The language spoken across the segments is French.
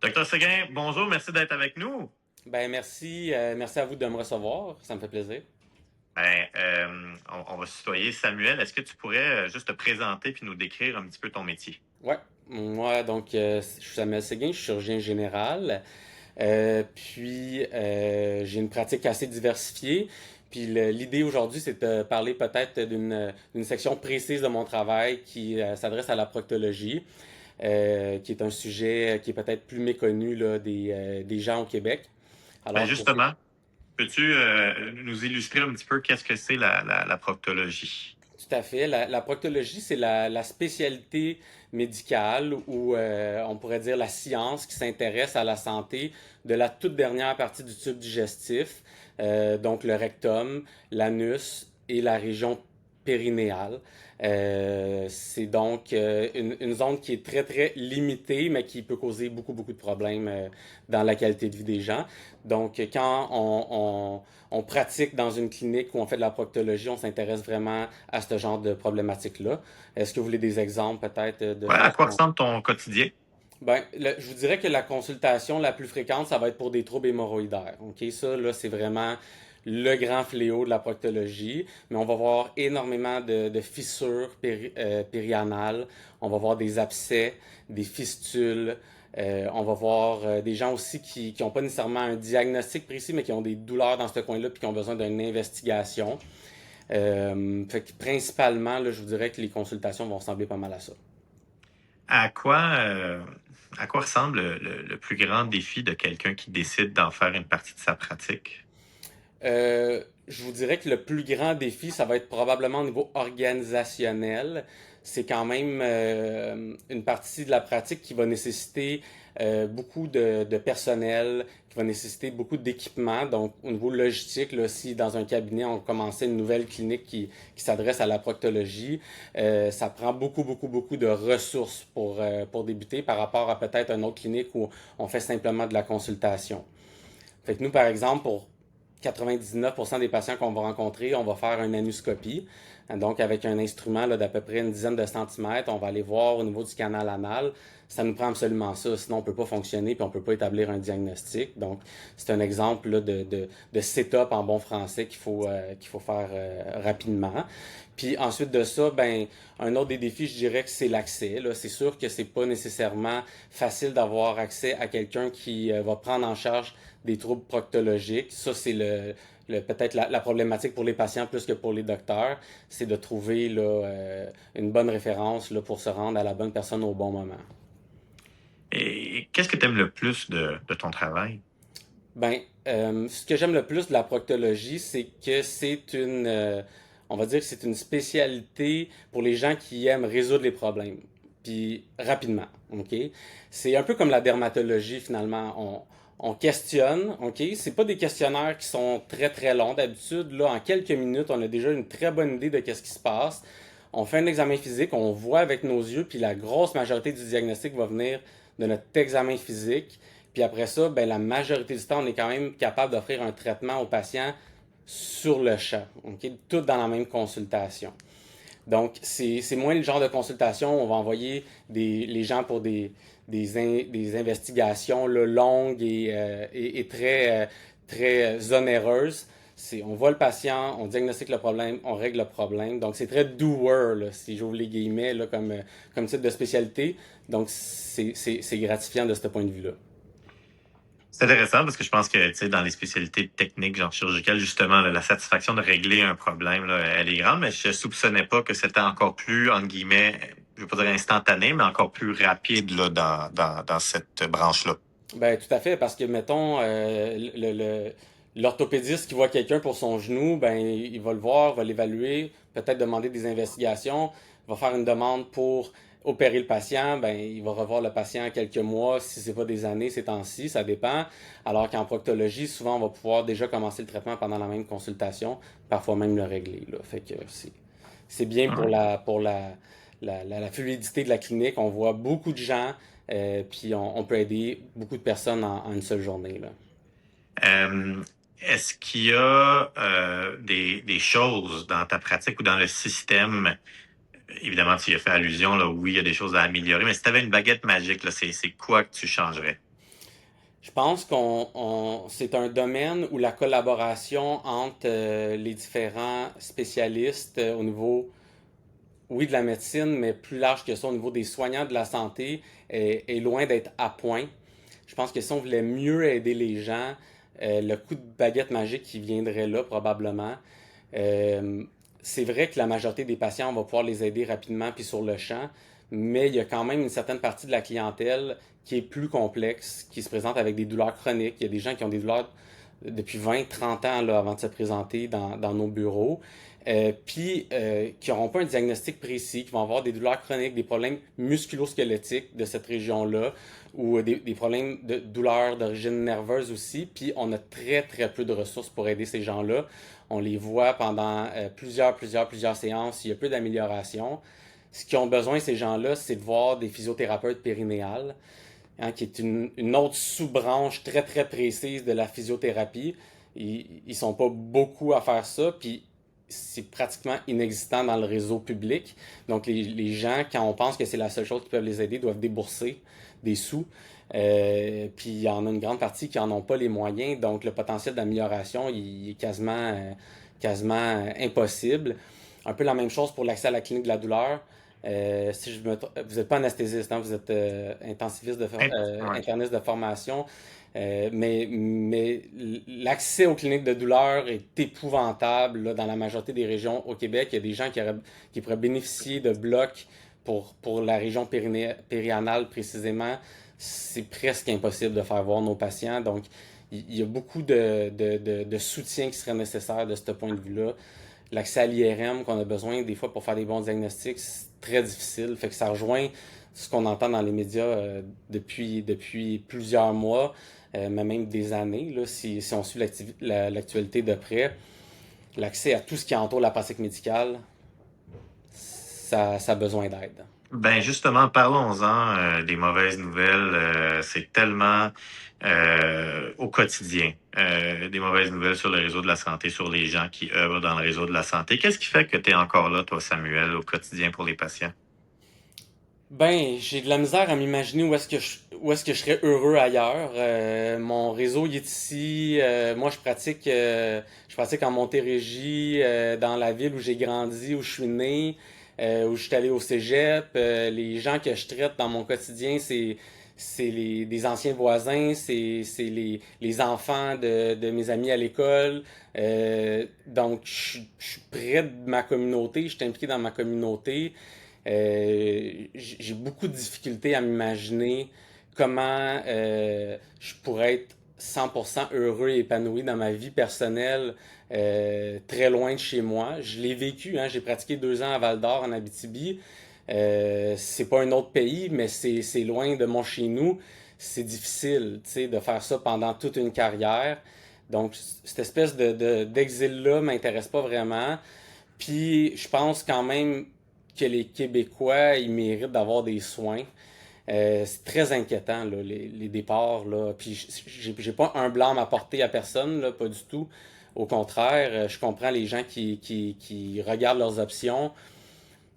Docteur Séguin, bonjour, merci d'être avec nous. Ben merci, merci à vous de me recevoir, ça me fait plaisir. On va se tutoyer. Samuel, est-ce que tu pourrais juste te présenter puis nous décrire un petit peu ton métier? Ouais, moi donc je suis Samuel Séguin, je suis chirurgien général, j'ai une pratique assez diversifiée. Puis l'idée aujourd'hui, c'est de parler peut-être d'une section précise de mon travail qui s'adresse à la proctologie, qui est un sujet qui est peut-être plus méconnu là, des gens au Québec. Ben Alors pour ceux justement, peux-tu nous illustrer un petit peu qu'est-ce que c'est la proctologie? Tout à fait. La proctologie, c'est la spécialité médicale ou on pourrait dire la science qui s'intéresse à la santé de la toute dernière partie du tube digestif, donc le rectum, l'anus et la région périnéale. C'est donc une zone qui est très très limitée, mais qui peut causer beaucoup de problèmes dans la qualité de vie des gens. Donc quand on pratique dans une clinique où on fait de la proctologie, on s'intéresse vraiment à ce genre de problématiques-là. Est-ce que vous voulez des exemples peut-être de Ouais, à choses quoi qu'on... ressemble ton quotidien? Ben, je vous dirais que la consultation la plus fréquente, ça va être pour des troubles hémorroïdaires. OK, ça, là, c'est vraiment le grand fléau de la proctologie. Mais on va voir énormément de fissures périanales. On va voir des abcès, des fistules. On va voir des gens aussi qui n'ont pas nécessairement un diagnostic précis, mais qui ont des douleurs dans ce coin-là, puis qui ont besoin d'une investigation. Fait que principalement, là, je vous dirais que les consultations vont ressembler pas mal à ça. À quoi, euh, à quoi ressemble le plus grand défi de quelqu'un qui décide d'en faire une partie de sa pratique? Je vous dirais que le plus grand défi, ça va être probablement au niveau organisationnel. C'est quand même une partie de la pratique qui va nécessiter beaucoup de personnel, qui va nécessiter beaucoup d'équipement. Donc, au niveau logistique, là, si dans un cabinet, on commençait une nouvelle clinique qui s'adresse à la proctologie, ça prend beaucoup de ressources pour débuter par rapport à peut-être une autre clinique où on fait simplement de la consultation. Fait que nous, par exemple, pour 99% des patients qu'on va rencontrer, on va faire une anuscopie. Donc, avec un instrument d'à peu près une dizaine de centimètres, on va aller voir au niveau du canal anal. Ça nous prend absolument ça, sinon on ne peut pas fonctionner puis on ne peut pas établir un diagnostic. Donc, c'est un exemple là, de setup en bon français qu'il faut faire rapidement. Puis ensuite de ça, ben, un autre des défis, je dirais que c'est l'accès. Là. C'est sûr que c'est pas nécessairement facile d'avoir accès à quelqu'un qui va prendre en charge des troubles proctologiques. Ça, c'est peut-être la problématique pour les patients plus que pour les docteurs, c'est de trouver là, une bonne référence là, pour se rendre à la bonne personne au bon moment. Et qu'est-ce que tu aimes le plus de ton travail? Ben, ce que j'aime le plus de la proctologie, c'est que on va dire que c'est une spécialité pour les gens qui aiment résoudre les problèmes, puis rapidement, ok? C'est un peu comme la dermatologie finalement. On questionne, ok? C'est pas des questionnaires qui sont très longs d'habitude. Là, en quelques minutes, on a déjà une très bonne idée de qu'est-ce qui se passe. On fait un examen physique, on voit avec nos yeux, puis la grosse majorité du diagnostic va venir de notre examen physique. Puis après ça, ben, la majorité du temps, on est quand même capable d'offrir un traitement au patient sur le champ, ok? Tout dans la même consultation. Donc, c'est moins le genre de consultation où on va envoyer les gens pour des investigations là, longues et très onéreuses. On voit le patient, on diagnostique le problème, on règle le problème. Donc, c'est très doer, là, si j'ouvre les guillemets, là, comme type de spécialité. Donc, c'est gratifiant de ce point de vue-là. C'est intéressant parce que je pense que, tu sais, dans les spécialités techniques, genre chirurgicales, justement, là, la satisfaction de régler un problème, là, elle est grande, mais je soupçonnais pas que c'était encore plus, entre guillemets, je veux pas dire instantané, mais encore plus rapide, là, dans cette branche-là. Ben, tout à fait, parce que, mettons, l'orthopédiste qui voit quelqu'un pour son genou, ben, il va le voir, va l'évaluer, peut-être demander des investigations, va faire une demande pour opérer le patient, ben, il va revoir le patient quelques mois, si c'est pas des années, ces temps-ci, ça dépend. Alors qu'en proctologie, souvent, on va pouvoir déjà commencer le traitement pendant la même consultation, parfois même le régler, là. Fait que c'est bien pour Ouais. la fluidité de la clinique. On voit beaucoup de gens, puis on peut aider beaucoup de personnes en une seule journée, là. Euh, Est-ce qu'il y a des choses dans ta pratique ou dans le système? Évidemment, tu y as fait allusion, là, oui, il y a des choses à améliorer, mais si tu avais une baguette magique, là, c'est quoi que tu changerais? Je pense c'est un domaine où la collaboration entre les différents spécialistes au niveau, oui, de la médecine, mais plus large que ça, au niveau des soignants de la santé, est loin d'être à point. Je pense que si on voulait mieux aider les gens, le coup de baguette magique qui viendrait là probablement. Euh, c'est vrai que la majorité des patients, on va pouvoir les aider rapidement puis sur le champ, mais il y a quand même une certaine partie de la clientèle qui est plus complexe, qui se présente avec des douleurs chroniques. Il y a des gens qui ont des douleurs depuis 20, 30 ans là, avant de se présenter dans nos bureaux, qui n'auront pas un diagnostic précis, qui vont avoir des douleurs chroniques, des problèmes musculo-squelettiques de cette région-là, ou des problèmes de douleurs d'origine nerveuse aussi, puis on a très très peu de ressources pour aider ces gens-là. On les voit pendant plusieurs séances, il y a peu d'amélioration. Ce qu'ils ont besoin, ces gens-là, c'est de voir des physiothérapeutes périnéales, hein, qui est une autre sous-branche très très précise de la physiothérapie. Ils sont pas beaucoup à faire ça, puis c'est pratiquement inexistant dans le réseau public. Donc les gens, quand on pense que c'est la seule chose qui peut les aider, doivent débourser des sous. Puis il y en a une grande partie qui n'en ont pas les moyens, donc le potentiel d'amélioration il est quasiment impossible. Un peu la même chose pour l'accès à la clinique de la douleur. Si je me, vous n'êtes pas anesthésiste, hein, vous êtes intensiviste Ouais. interniste de formation, mais l'accès aux cliniques de douleur est épouvantable là, dans la majorité des régions au Québec. Il y a des gens qui pourraient bénéficier de blocs pour la région périanale précisément. C'est presque impossible de faire voir nos patients. Donc, il y a beaucoup de soutien qui serait nécessaire de ce point de vue-là. L'accès à l'IRM qu'on a besoin des fois pour faire des bons diagnostics, c'est très difficile. Fait que ça rejoint ce qu'on entend dans les médias depuis plusieurs mois, mais même des années, là, si on suit l'actualité de près. L'accès à tout ce qui entoure la pratique médicale, ça a besoin d'aide. Ben justement, parlons-en des mauvaises nouvelles. C'est tellement au quotidien des mauvaises nouvelles sur le réseau de la santé, sur les gens qui œuvrent dans le réseau de la santé. Qu'est-ce qui fait que tu es encore là, toi, Samuel, au quotidien pour les patients? Ben, j'ai de la misère à m'imaginer où est-ce que je serais heureux ailleurs. Mon réseau il est ici. Moi, je pratique en Montérégie, dans la ville où j'ai grandi, où je suis né, où je suis allé au cégep. Les gens que je traite dans mon quotidien, c'est des anciens voisins, c'est les enfants de mes amis à l'école. Donc, je suis près de ma communauté, je suis impliqué dans ma communauté. J'ai beaucoup de difficultés à m'imaginer comment je pourrais être 100% heureux et épanoui dans ma vie personnelle très loin de chez moi. Je l'ai vécu, hein, j'ai pratiqué 2 ans à Val d'Or en Abitibi. C'est pas un autre pays, mais c'est loin de mon chez nous. C'est difficile, tu sais, de faire ça pendant toute une carrière. Donc, cette espèce d'exil-là m'intéresse pas vraiment. Puis, je pense quand même que les Québécois, ils méritent d'avoir des soins. C'est très inquiétant, là, les départs. Là. Puis, j'ai pas un blâme à porter à personne, là, pas du tout. Au contraire, je comprends les gens qui regardent leurs options,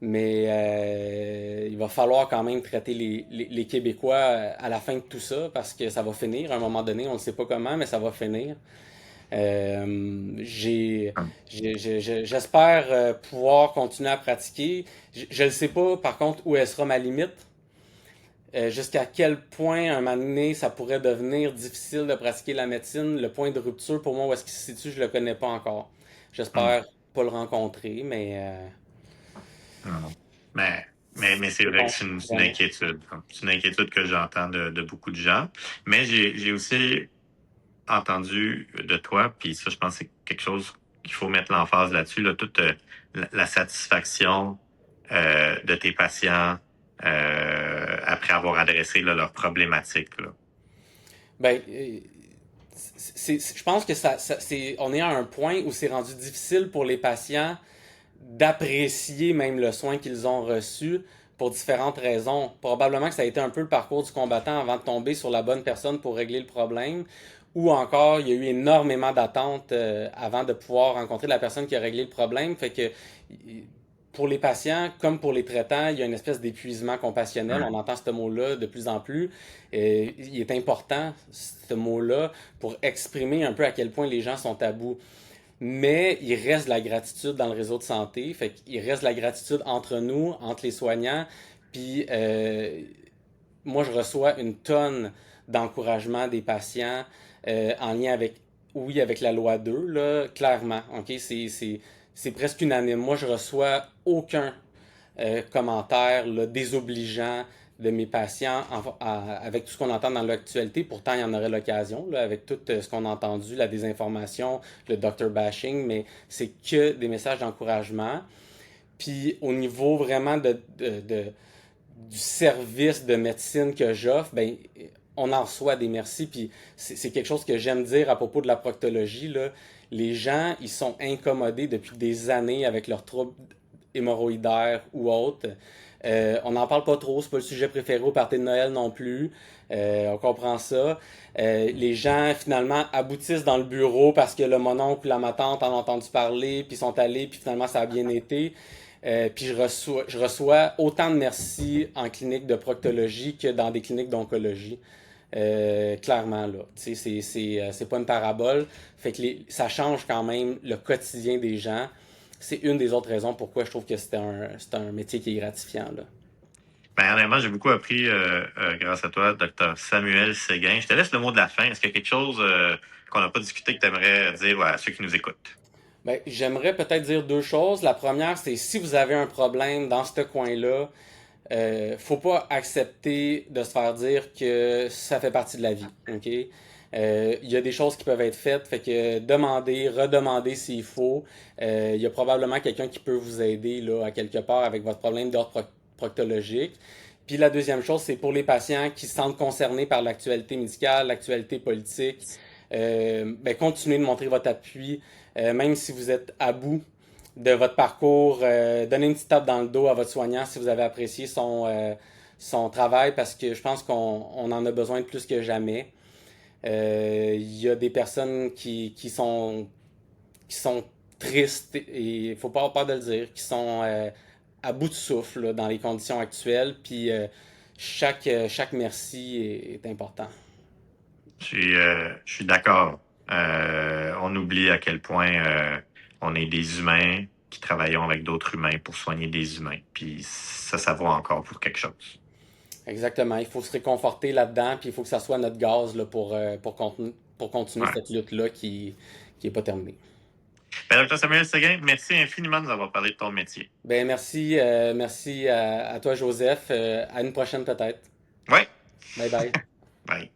mais il va falloir quand même traiter les Québécois à la fin de tout ça, parce que ça va finir à un moment donné, on ne sait pas comment, mais ça va finir. J'espère pouvoir continuer à pratiquer. Je ne sais pas, par contre, où elle sera ma limite. Jusqu'à quel point, un moment donné, ça pourrait devenir difficile de pratiquer la médecine. Le point de rupture, pour moi, où est-ce qu'il se situe, je le connais pas encore. Hmm. J'espère pas le rencontrer, mais Non. Mais, mais c'est c'est vrai que bon, c'est une jamais. inquiétude. C'est une inquiétude que j'entends de beaucoup de gens. Mais j'ai aussi entendu de toi, puis ça, je pense que c'est quelque chose qu'il faut mettre l'emphase là-dessus, là, toute la satisfaction de tes patients après avoir adressé là, leurs problématiques. Là. Ben, je pense que on est à un point où c'est rendu difficile pour les patients d'apprécier même le soin qu'ils ont reçu pour différentes raisons. Probablement que ça a été un peu le parcours du combattant avant de tomber sur la bonne personne pour régler le problème. Ou encore, il y a eu énormément d'attentes avant de pouvoir rencontrer la personne qui a réglé le problème. Fait que pour les patients, comme pour les traitants, il y a une espèce d'épuisement compassionnel. Ouais. On entend ce mot-là de plus en plus. Il est important, ce mot-là, pour exprimer un peu à quel point les gens sont à bout. Mais il reste de la gratitude dans le réseau de santé. Fait qu'il reste de la gratitude entre nous, entre les soignants. Puis moi, je reçois une tonne d'encouragement des patients en lien avec, oui, avec la loi 2, là, clairement. OK? C'est presque unanime. Moi, je reçois aucun commentaire là, désobligeant de mes patients avec tout ce qu'on entend dans l'actualité. Pourtant, il y en aurait l'occasion, là, avec tout ce qu'on a entendu, la désinformation, le doctor bashing, mais c'est que des messages d'encouragement. Puis au niveau vraiment du service de médecine que j'offre, ben, on en reçoit des merci. Puis c'est quelque chose que j'aime dire à propos de la proctologie. Là. Les gens, ils sont incommodés depuis des années avec leurs troubles hémorroïdaires ou autres. On n'en parle pas trop, c'est pas le sujet préféré au party de Noël non plus. On comprend ça. Les gens, finalement, aboutissent dans le bureau parce que le mononcle ou la ma tante en ont entendu parler, puis sont allés, puis finalement, ça a bien été. Puis je reçois autant de merci en clinique de proctologie que dans des cliniques d'oncologie. Clairement, là. Tu sais, c'est pas une parabole. Fait que ça change quand même le quotidien des gens. C'est une des autres raisons pourquoi je trouve que c'est un métier qui est gratifiant, là. Ben, honnêtement, j'ai beaucoup appris grâce à toi, docteur Samuel Séguin. Je te laisse le mot de la fin. Est-ce qu'il y a quelque chose qu'on n'a pas discuté que tu aimerais dire à ceux qui nous écoutent? Ben, j'aimerais peut-être dire deux choses. La première, c'est si vous avez un problème dans ce coin-là, faut pas accepter de se faire dire que ça fait partie de la vie. OK? Il y a des choses qui peuvent être faites, fait que demandez, redemandez s'il faut. Il y a probablement quelqu'un qui peut vous aider là, à quelque part avec votre problème d'ordre proctologique. Puis la deuxième chose, c'est pour les patients qui se sentent concernés par l'actualité médicale, l'actualité politique, ben, continuez de montrer votre appui, même si vous êtes à bout de votre parcours. Donnez une petite tape dans le dos à votre soignant si vous avez apprécié son travail parce que je pense qu'on en a besoin de plus que jamais. Il y a des personnes qui sont tristes et il faut pas avoir peur de le dire, qui sont à bout de souffle là, dans les conditions actuelles. Puis chaque merci est important. Je suis d'accord. On oublie à quel point on est des humains qui travaillons avec d'autres humains pour soigner des humains. Puis ça vaut encore pour quelque chose. Exactement. Il faut se réconforter là-dedans, puis il faut que ça soit notre gaz là, pour continuer Ouais. cette lutte-là qui est pas terminée. Ben, docteur Samuel Séguin, merci infiniment de nous avoir parlé de ton métier. Ben merci à toi Joseph. À une prochaine peut-être. Ouais. Bye bye. Bye.